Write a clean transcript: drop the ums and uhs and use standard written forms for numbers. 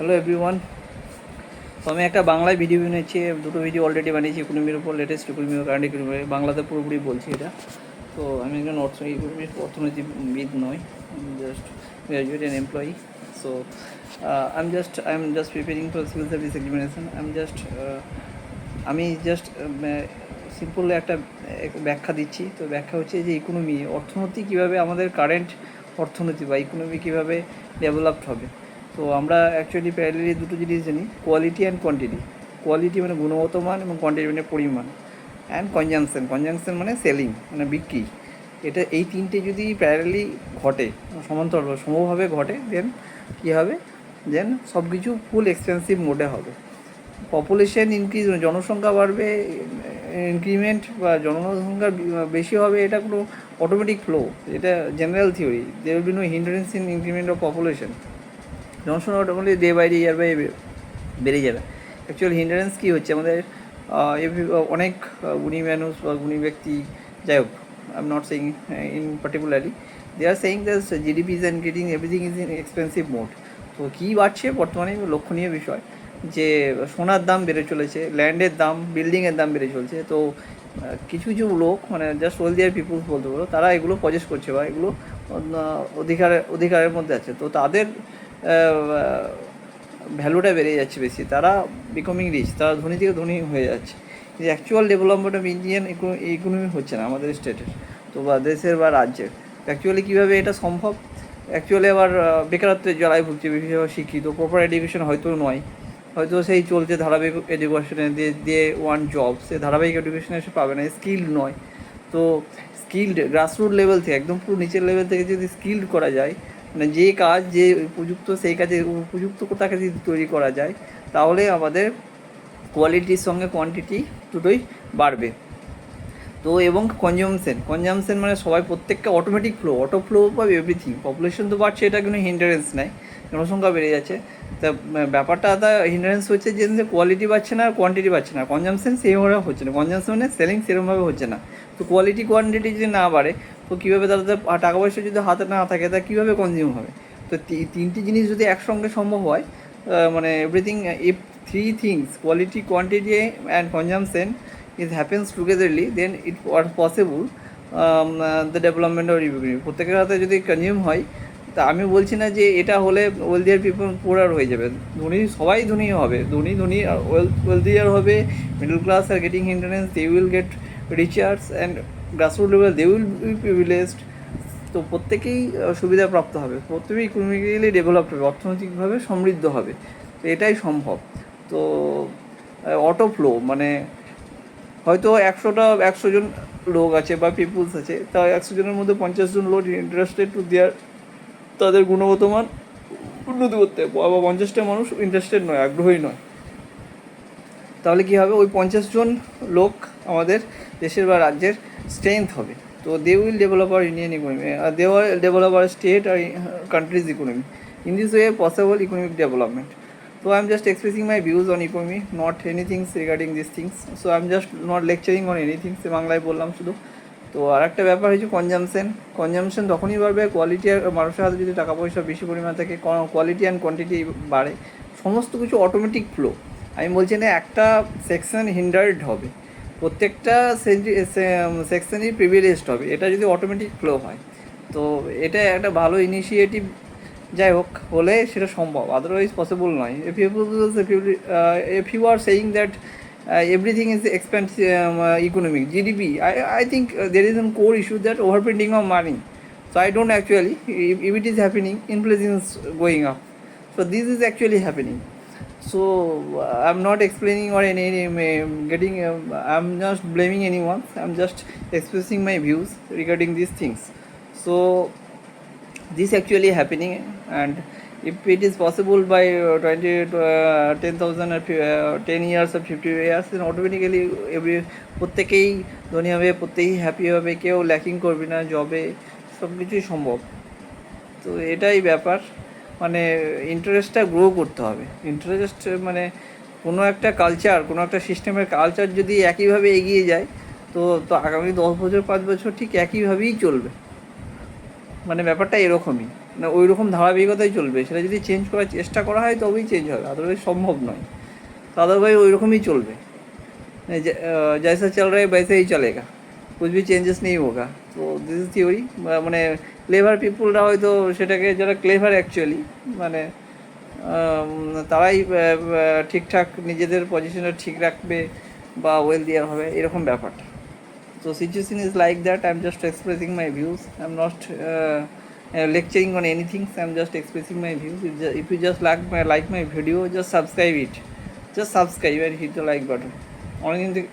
Hello everyone. তো আমি একটা বাংলায় ভিডিও বানিয়েছি, দুটো ভিডিও অলরেডি বানিয়েছি ইকোনমির উপর, লেটেস্ট ইকোনমি ও কারেন্ট ইকোনমি। বাংলাতে পুরোপুরি বলছি এটা। তো আমি একজন অর্থনীতিবিদ নয়, just graduate and employee. So I am just preparing for civil service examination. আমি জাস্ট সিম্পল একটা ব্যাখ্যা দিচ্ছি। তো ব্যাখ্যা হচ্ছে যে ইকোনমি, অর্থনীতি কীভাবে আমাদের কারেন্ট অর্থনীতি বা ইকোনমি কীভাবে ডেভেলপড হবে। তো আমরা অ্যাকচুয়ালি প্যারালালি দুটো জিনিস জানি, কোয়ালিটি অ্যান্ড কোয়ান্টিটি। কোয়ালিটি মানে গুণগত মান, এবং কোয়ান্টিটি মানে পরিমাণ। অ্যান্ড কনজাংশন মানে সেলিং, মানে বিক্রি। এই তিনটে যদি প্যারালালি ঘটে, সমান্তরাল সমভাবে ঘটে, দেন কী হবে, দেন সব কিছু ফুল এক্সপেন্সিভ মোডে হবে। পপুলেশন ইনক্রিজ, জনসংখ্যা বাড়বে, ইনক্রিমেন্ট বা জনসংখ্যা বেশি হবে, এটা কোনো অটোমেটিক ফ্লো, এটা general theory. There will be no hindrance in increment of population. জনসংখ্যা automatic day by day, year by বেড়ে যাবে। অ্যাকচুয়াল হিন্ডারেন্স কী হচ্ছে, আমাদের অনেক গুণী মানুষ বা গুণী ব্যক্তি, যাই হোক, I am not saying in particularly, they are saying that GDP is getting everything is in expensive mode. তো কী বাড়ছে বর্তমানে লক্ষণীয় বিষয়, যে সোনার দাম বেড়ে চলেছে, ল্যান্ডের দাম, বিল্ডিংয়ের দাম বেড়ে চলছে। তো কিছু কিছু লোক, মানে জাস্ট ওয়েলদিয়ার পিপুলস বলতে পারো, তারা এগুলো পজেস করছে বা এগুলো অধিকারের মধ্যে আছে। তো তাদের ভ্যালুটা বেড়ে যাচ্ছে বেশি, তারা বিকামিং রিচ, তারা ধনী থেকে ধনী হয়ে যাচ্ছে। যে actual development of Indian economy হচ্ছে না আমাদের স্টেটের, তো বা দেশের বা রাজ্যের। অ্যাকচুয়ালি কীভাবে এটা সম্ভব, অ্যাকচুয়ালি আবার বেকারত্বের জ্বালায় ভুগছে বিভিন্ন শিক্ষিত, প্রপার এডুকেশন হয়তো নয়, হয়তো সেই চলছে ধারাবাহিক এডুকেশনে দিয়ে ওয়ান জব, সে ধারাবাহিক এডুকেশনে এসে পাবে না, স্কিল্ড নয়। তো স্কিল্ড গ্রাসরুট লেভেল থেকে, একদম পুরো নিচের লেভেল থেকে যদি স্কিল্ড করা যায়, মানে যে কাজ যে উপযুক্ত, সেই কাজে উপযুক্ত তাকে যদি তৈরি করা যায়, তাহলে আমাদের কোয়ালিটির সঙ্গে কোয়ান্টিটি দুটোই বাড়বে। তো এবং কনজামশন মানে সবাই, প্রত্যেকটা অটোমেটিক অটো ফ্লো বা এভরিথিং। পপুলেশন তো বাড়ছে, এটা কোনো হিন্ডারেন্স নাই, জনসংখ্যা বেড়ে যাচ্ছে। তা ব্যাপারটা হিন্ডারেন্স হচ্ছে যে কোয়ালিটি বাড়ছে না আর কোয়ান্টিটি বাড়ছে না। কনজামশন সেইভাবে হচ্ছে না, কনজামশন মানে সেলিং সেরকমভাবে হচ্ছে না। তো কোয়ালিটি কোয়ান্টিটি যদি না বাড়ে, তো কীভাবে তাদের টাকা পয়সা যদি হাতে না থাকে, তা কীভাবে কনজিউম হবে। তো তিনটি জিনিস যদি একসঙ্গে সম্ভব হয়, মানে everything, if three things, quality, quantity and consumption is happens togetherly, then it was possible the development of revenue. প্রত্যেকের হাতে যদি কনজিউম হয়, তা আমি বলছি না যে এটা হলে ওয়েলদিয়ার পিপল পুরার হয়ে যাবে, ধনী সবাই ধনী হবে, ধনী ওয়েলদিয়ার হবে, middle class are getting hindrance, they will get richers, and grassroot level they will be privileged. তো প্রত্যেকেই সুবিধাপ্রাপ্ত হবে, প্রত্যেকেই ইকোনমিক্যালি ডেভেলপড হবে, অর্থনৈতিকভাবে সমৃদ্ধ হবে। তো এটাই সম্ভব। তো অটো ফ্লো মানে হয়তো 100 জন লোক আছে বা পিপুলস আছে, তা 100 জনের মধ্যে 50 জন লোক ইন্টারেস্টেড টু দেয়ার, তাদের গুণগত মান উন্নতি করতে, বা 50টা মানুষ ইন্টারেস্টেড নয়, আগ্রহী নয়। তাহলে কী হবে, ওই 50 জন লোক আমাদের দেশের বা রাজ্যের স্ট্রেংথ হবে। তো they will develop our Indian economy, they will develop our state আর countries economy. In this way possible economic development. So I'm just expressing my views on economy, not anything regarding these things. So I'm just not lecturing on anything. সে বাংলায় বললাম শুধু। তো আর একটা ব্যাপার হচ্ছে consumption তখনই বাড়বে, কোয়ালিটি আর মানুষের হাতে যদি টাকা পয়সা বেশি পরিমাণ থাকে, কোয়ালিটি অ্যান্ড কোয়ান্টিটি বাড়ে, সমস্ত কিছু অটোমেটিক ফ্লো। আমি বলছি না একটা সেকশন হিন্ডার্ড হবে, প্রত্যেকটা সেকশনই প্রিভিলেজড হবে, এটা যদি অটোমেটিক ফ্লো হয়। তো এটা একটা ভালো ইনিশিয়েটিভ, যাই হোক, হলে সেটা সম্ভব, আদারওয়াইজ পসিবল নয়। If you are saying that everything is expensive economic GDP, I think there is a core issue that overprinting of money. So I don't actually, if it is happening, inflation is going up. So this is actually happening. So I'm not explaining or I'm just blaming anyone. I'm just expressing my views regarding these things. So this actually happening, and if it is possible by 10,000 or 10 years or 50 years, then automatically প্রত্যেকেই ধনী হবে, প্রত্যেকেই happy হবে, কেউ lacking করবে না জবে, সব কিছুই সম্ভব। তো এটাই ব্যাপার, মানে ইন্টারেস্টটা গ্রো করতে হবে। ইন্টারেস্ট মানে কোনো একটা কালচার, কোনো একটা সিস্টেমের কালচার যদি একইভাবে এগিয়ে যায়, তো আগামী 10 বছর 5 বছর ঠিক একইভাবেই চলবে, মানে ব্যাপারটা এরকমই। না ওই রকম ধারাবাহিকতাই চলবে, সেটা যদি চেঞ্জ করার চেষ্টা করা হয় তবেই চেঞ্জ হবে, আদারওয়াইজ সম্ভব নয়। তো আদারওয়াইজ ওই রকমই চলবে, जैसा चल रहा है वैसे ही चलेगा, कुछ भी চেঞ্জেস নেই হোগা। তো দিস ইজ থিওরি। মানে ক্লেভার পিপুলরা হয়তো সেটাকে, যারা ক্লেভার অ্যাকচুয়ালি মানে তারাই ঠিকঠাক নিজেদের পজিশনটা ঠিক রাখবে বা ওয়েলদিয়ার হবে, এরকম ব্যাপারটা। So situation is like that. I'm just expressing my views. I'm not lecturing on anything. I'm just expressing my views. If you just like my video, just subscribe it. Just subscribe and hit the like button. অনেকদিন থেকে